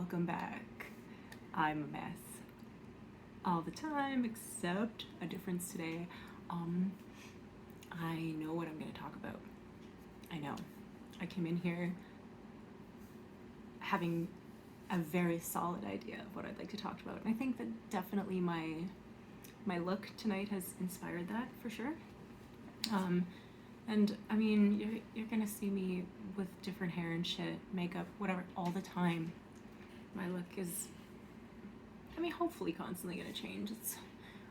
welcome back. I'm a mess all the time, except a difference today. I know what I'm going to talk about. I know. I came in here having a very solid idea of what I'd like to talk about, and I think that definitely my look tonight has inspired that for sure. And I mean, you're gonna see me with different hair and shit, makeup, whatever, all the time. My look is, I mean, hopefully constantly gonna change.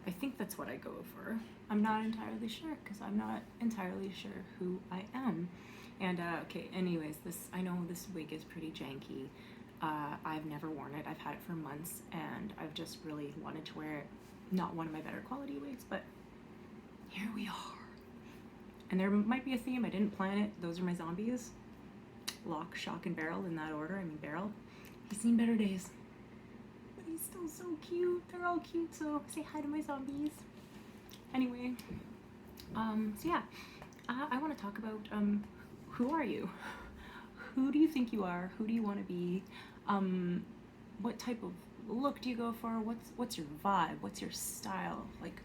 I think that's what I go for. I'm not entirely sure because I'm not entirely sure who I am. And okay, anyways, I know this wig is pretty janky. I've never worn it. I've had it for months, and I've just really wanted to wear it. Not one of my better quality wigs, but here we are. And there might be a theme. I didn't plan it. Those are my zombies. Lock, Shock, and Barrel in that order. I mean, Barrel, he's seen better days. But he's still so cute. They're all cute, so say hi to my zombies. Anyway, so yeah, I want to talk about who are you? Who do you think you are? Who do you want to be? What type of look do you go for? What's your vibe? What's your style? Like,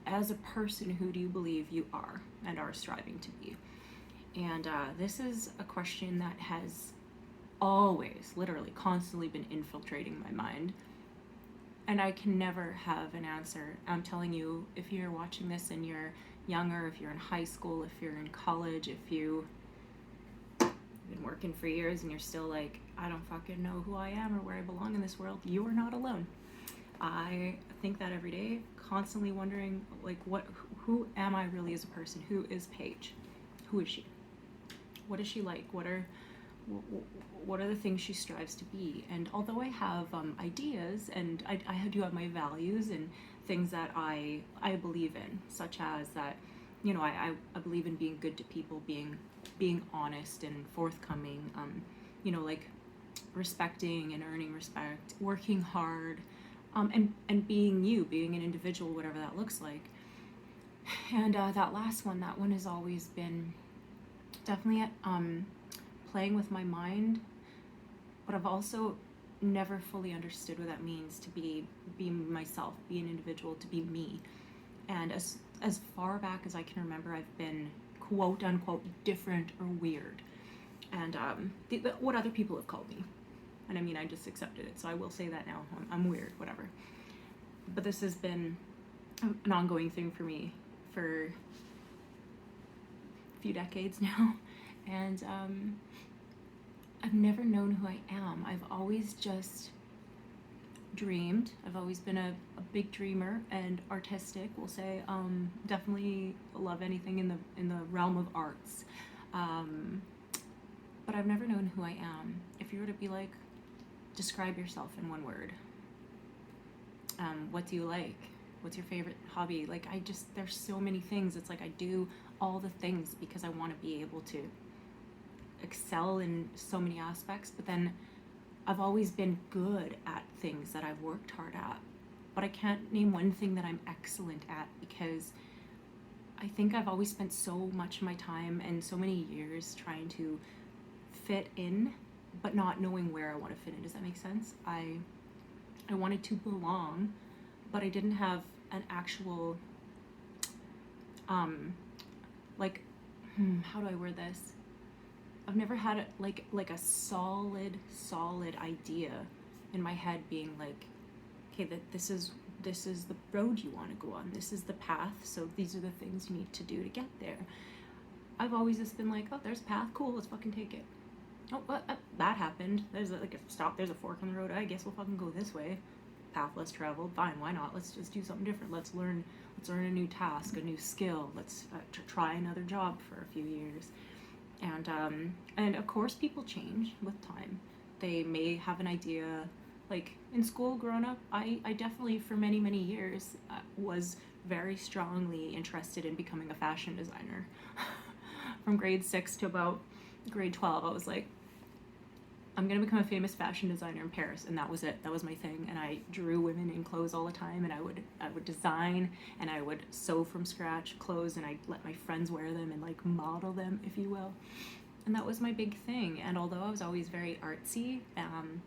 as a person, who do you believe you are and are striving to be? And this is a question that has always, literally, constantly been infiltrating my mind. And I can never have an answer. I'm telling you, if you're watching this and you're younger, if you're in high school, if you're in college, if you've been working for years and you're still like, I don't fucking know who I am or where I belong in this world, you are not alone. I think that every day, constantly wondering, like, who am I really as a person? Who is Paige? Who is she? What is she like? What are the things she strives to be? And although I have ideas, and I do have my values and things that I believe in, such as that, you know, I believe in being good to people, being honest and forthcoming, you know, like respecting and earning respect, working hard, and being you, being an individual, whatever that looks like. And that last one, that one has always been definitely playing with my mind, but I've also never fully understood what that means to be myself, be an individual, to be me. And as far back as I can remember, I've been quote unquote different or weird, and what other people have called me. And I mean, I just accepted it, so I will say that now. I'm weird, whatever. But this has been an ongoing thing for me for a few decades now. And I've never known who I am. I've always just dreamed. I've always been a big dreamer and artistic, we'll say. Definitely love anything in the realm of arts. But I've never known who I am. If you were to be like, describe yourself in one word. What do you like? What's your favorite hobby? Like, there's so many things. It's like I do all the things because I want to be able to excel in so many aspects, but then I've always been good at things that I've worked hard at. But I can't name one thing that I'm excellent at, because I think I've always spent so much of my time and so many years trying to fit in, but not knowing where I want to fit in. Does that make sense? I wanted to belong, but I didn't have an actual, like, how do I word this? I've never had like a solid idea in my head being like, okay, that this is the road you want to go on. This is the path. So these are the things you need to do to get there. I've always just been like, oh, there's a path. Cool, let's fucking take it. Oh, that happened. There's a stop. There's a fork on the road. I guess we'll fucking go this way. Path less traveled. Fine, why not? Let's just do something different. Let's learn a new task, a new skill. Let's try another job for a few years. And of course, people change with time. They may have an idea. Like in school, growing up, I definitely for many years was very strongly interested in becoming a fashion designer. From grade 6 to about grade 12, I was like, I'm gonna become a famous fashion designer in Paris, and that was it. That was my thing. And I drew women in clothes all the time, and I would design, and I would sew from scratch clothes, and I'd let my friends wear them and like model them, if you will. And that was my big thing. And although I was always very artsy,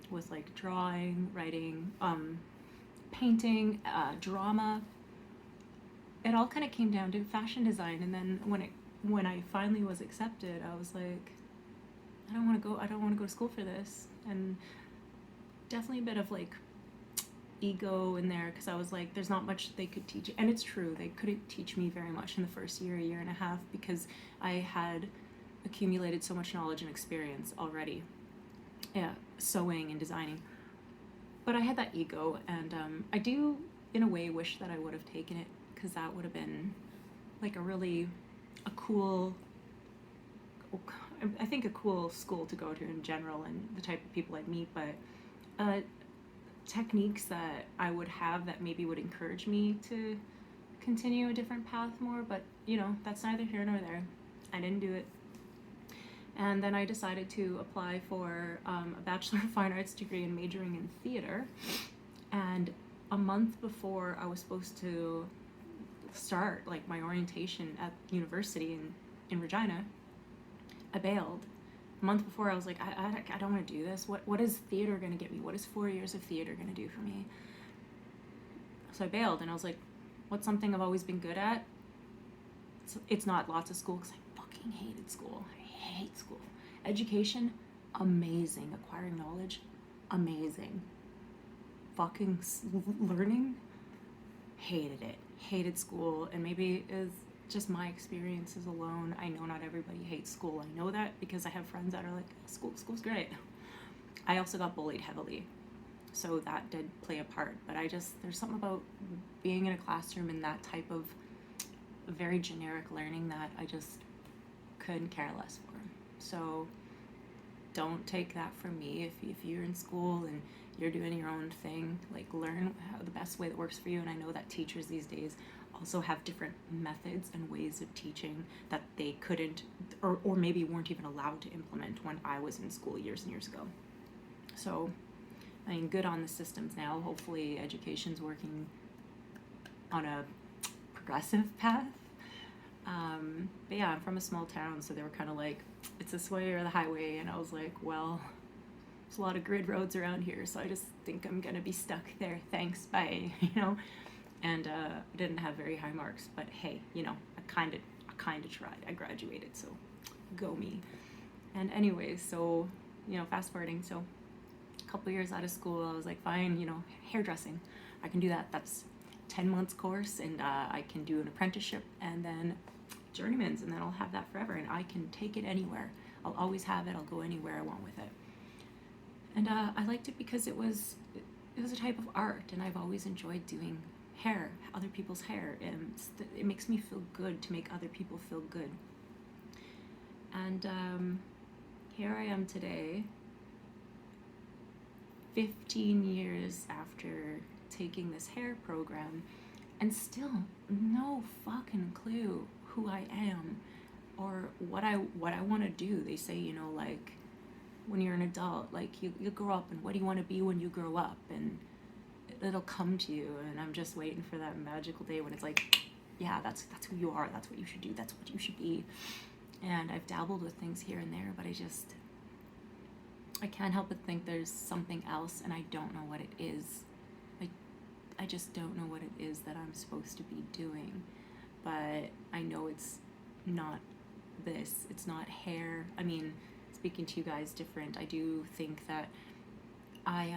with like drawing, writing, painting, drama, it all kind of came down to fashion design. And then when I finally was accepted, I was like, I don't want to go to school for this. And definitely a bit of like ego in there, because I was like, there's not much they could teach. And it's true, they couldn't teach me very much in the first year and a half, because I had accumulated so much knowledge and experience already, sewing and designing. But I had that ego, and I do in a way wish that I would have taken it, because that would have been like a cool, I think a cool school to go to in general, and the type of people I'd meet. But techniques that I would have that maybe would encourage me to continue a different path more, but that's neither here nor there. I didn't do it. And then I decided to apply for a Bachelor of Fine Arts degree and majoring in theater. And a month before I was supposed to start like my orientation at university in Regina, I bailed. A month before, I was like, I don't want to do this. What is theater going to get me? What is 4 years of theater going to do for me? So I bailed, and I was like, what's something I've always been good at? It's not lots of school, because I fucking hated school. I hate school. Education, amazing. Acquiring knowledge, amazing. Fucking learning, hated it. Hated school, and maybe it's just my experiences alone. I know not everybody hates school. I know that because I have friends that are like, school's great. I also got bullied heavily, so that did play a part. But there's something about being in a classroom and that type of very generic learning that I just couldn't care less for. So don't take that from me. If you're in school and you're doing your own thing, like learn the best way that works for you. And I know that teachers these days also have different methods and ways of teaching that they couldn't or maybe weren't even allowed to implement when I was in school years and years ago. So, I mean, good on the systems now. Hopefully education's working on a progressive path. But yeah, I'm from a small town, so they were kind of like, it's this way or the highway, and I was like, well, there's a lot of grid roads around here, so I just think I'm gonna be stuck there. Thanks, bye, And I didn't have very high marks, but hey, I kind of tried. I graduated, so go me. And anyways, so fast forwarding, so a couple years out of school, I was like, fine, hairdressing, I can do that. That's 10 months course, and I can do an apprenticeship, and then journeyman's, and then I'll have that forever, and I can take it anywhere. I'll always have it. I'll go anywhere I want with it. And I liked it because it was a type of art, and I've always enjoyed doing hair, other people's hair, and it makes me feel good to make other people feel good. And here I am today, 15 years after taking this hair program, and still no fucking clue who I am or what I want to do. They say, like, when you're an adult, like you grow up, and what do you want to be when you grow up, and it'll come to you. And I'm just waiting for that magical day when it's like, yeah, that's who you are, that's what you should do, that's what you should be. And I've dabbled with things here and there, but I can't help but think there's something else, and I don't know what it is. I just don't know what it is that I'm supposed to be doing. But I know it's not this. It's not hair. I mean, speaking to you guys different, I do think that I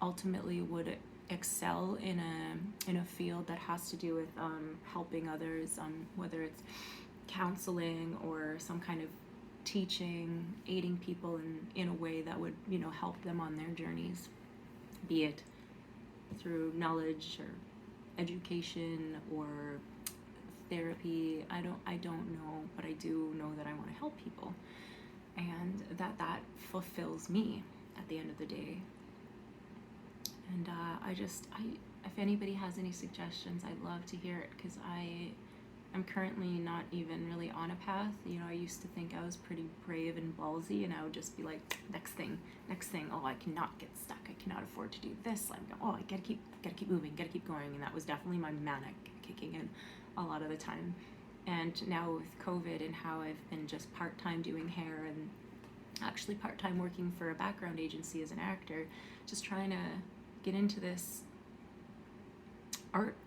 ultimately would excel in a field that has to do with helping others, whether it's counseling or some kind of teaching, aiding people in a way that would help them on their journeys, be it through knowledge or education or therapy. I don't know, but I do know that I want to help people, and that fulfills me at the end of the day. And if anybody has any suggestions, I'd love to hear it, because I'm currently not even really on a path. I used to think I was pretty brave and ballsy, and I would just be like, next thing. Oh, I cannot get stuck. I cannot afford to do this. I gotta keep moving, gotta keep going. And that was definitely my manic kicking in a lot of the time. And now with COVID and how I've been just part-time doing hair and actually part-time working for a background agency as an actor, just trying to get into this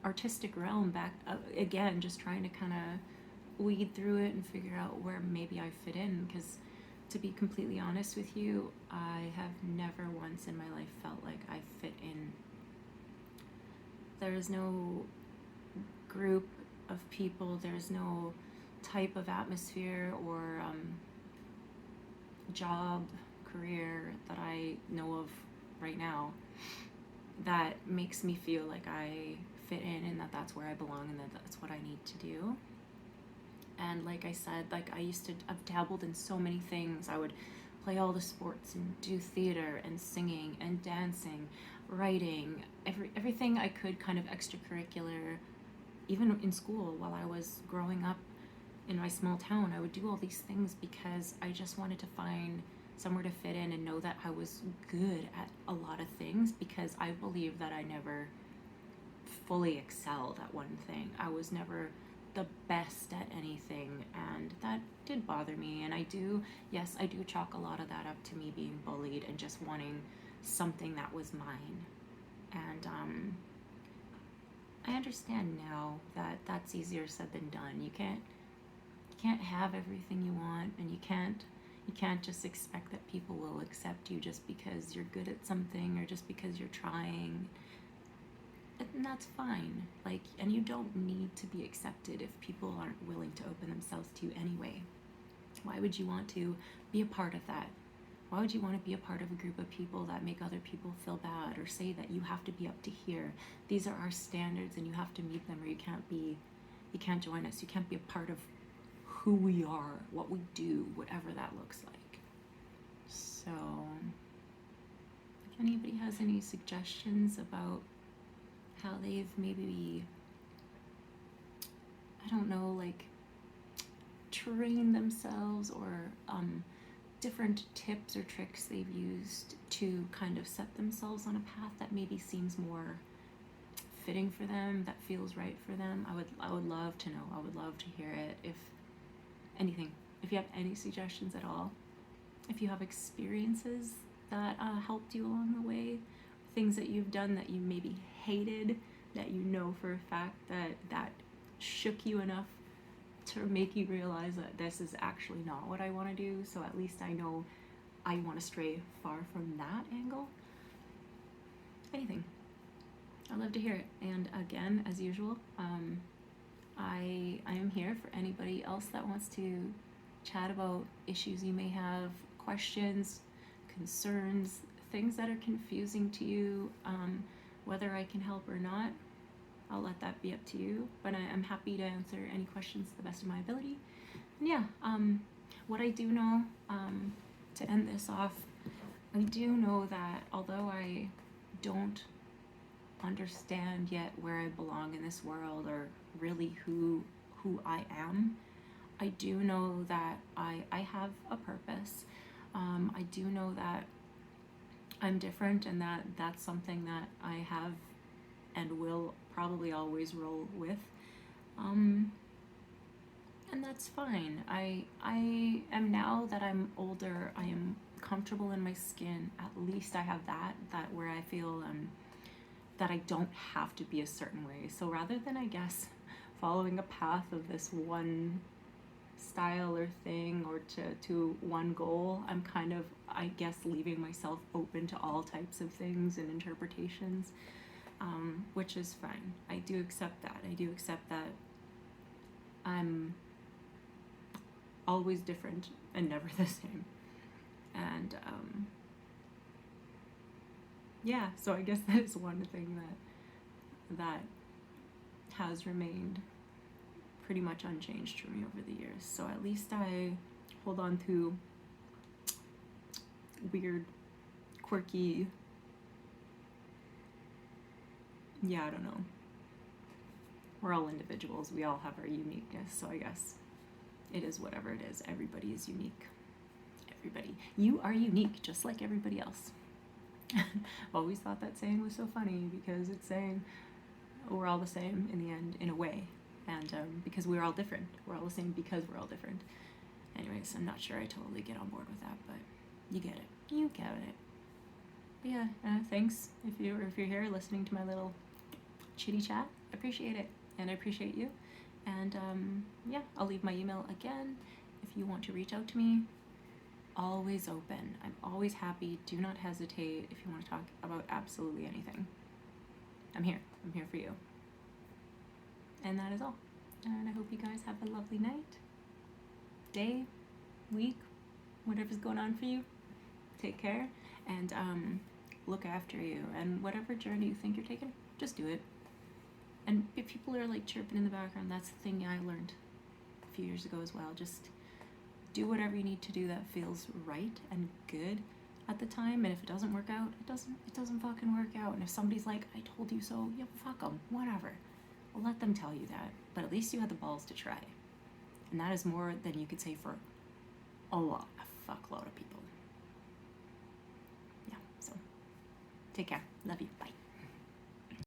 artistic realm back again, just trying to kind of weed through it and figure out where maybe I fit in. Because to be completely honest with you, I have never once in my life felt like I fit in. There is no group of people, there's no type of atmosphere or job, career that I know of right now that makes me feel like I fit in and that that's where I belong and that that's what I need to do. And like I said, like I've dabbled in so many things. I would play all the sports and do theater and singing and dancing, writing, everything I could, kind of extracurricular. Even in school, while I was growing up in my small town, I would do all these things because I just wanted to find somewhere to fit in and know that I was good at a lot of things, because I believe that I never fully excelled at one thing. I was never the best at anything, and that did bother me. And I do chalk a lot of that up to me being bullied and just wanting something that was mine. And I understand now that that's easier said than done. You can't have everything you want, and you can't just expect that people will accept you just because you're good at something or just because you're trying. And that's fine. Like, and you don't need to be accepted if people aren't willing to open themselves to you anyway. Why would you want to be a part of that? Why would you want to be a part of a group of people that make other people feel bad or say that you have to be up to here? These are our standards and you have to meet them, or you can't join us. You can't be a part of who we are, what we do, whatever that looks like. So, if anybody has any suggestions about how they've maybe, I don't know, like trained themselves, or different tips or tricks they've used to kind of set themselves on a path that maybe seems more fitting for them, that feels right for them, I would love to know. I would love to hear it. If anything, if you have any suggestions at all, if you have experiences that helped you along the way, things that you've done that you maybe hated, that you know for a fact that shook you enough to make you realize that this is actually not what I want to do, so at least I know I want to stray far from that angle. Anything. I'd love to hear it. And again, as usual, I am here for anybody else that wants to chat about issues you may have, questions, concerns, things that are confusing to you, whether I can help or not. I'll let that be up to you, but I'm happy to answer any questions to the best of my ability. And yeah, what I do know, to end this off, I do know that although I don't understand yet where I belong in this world, or really who I am, I do know that I have a purpose. I do know that I'm different, and that's something that I have and will probably always roll with. And that's fine. I am, now that I'm older, I am comfortable in my skin. At least I have that where I feel that I don't have to be a certain way. So rather than, I guess, following a path of this one style or thing, or to one goal, I'm kind of, I guess, leaving myself open to all types of things and interpretations, which is fine. I do accept that. I do accept that I'm always different and never the same. And yeah, so I guess that is one thing that has remained pretty much unchanged for me over the years. So at least I hold on to weird, quirky, yeah, I don't know. We're all individuals. We all have our uniqueness. So I guess it is whatever it is. Everybody is unique. Everybody. You are unique, just like everybody else. I've always thought that saying was so funny, because it's saying we're all the same in the end, in a way. And because we're all different. We're all the same because we're all different. Anyways, I'm not sure I totally get on board with that, but you get it. You get it. But yeah, thanks if you're here listening to my little chitty chat. I appreciate it, and I appreciate you. And yeah, I'll leave my email again if you want to reach out to me. Always open. I'm always happy. Do not hesitate if you want to talk about absolutely anything. I'm here. I'm here for you. And that is all. And I hope you guys have a lovely night, day, week, whatever's going on for you. Take care and look after you. And whatever journey you think you're taking, just do it. And if people are like chirping in the background, that's the thing I learned a few years ago as well. Just do whatever you need to do that feels right and good at the time. And if it doesn't work out, it doesn't fucking work out. And if somebody's like, I told you so, yeah, fuck them, whatever. Well, let them tell you that. But at least you had the balls to try. And that is more than you could say for a fuckload of people. Yeah, so take care. Love you. Bye.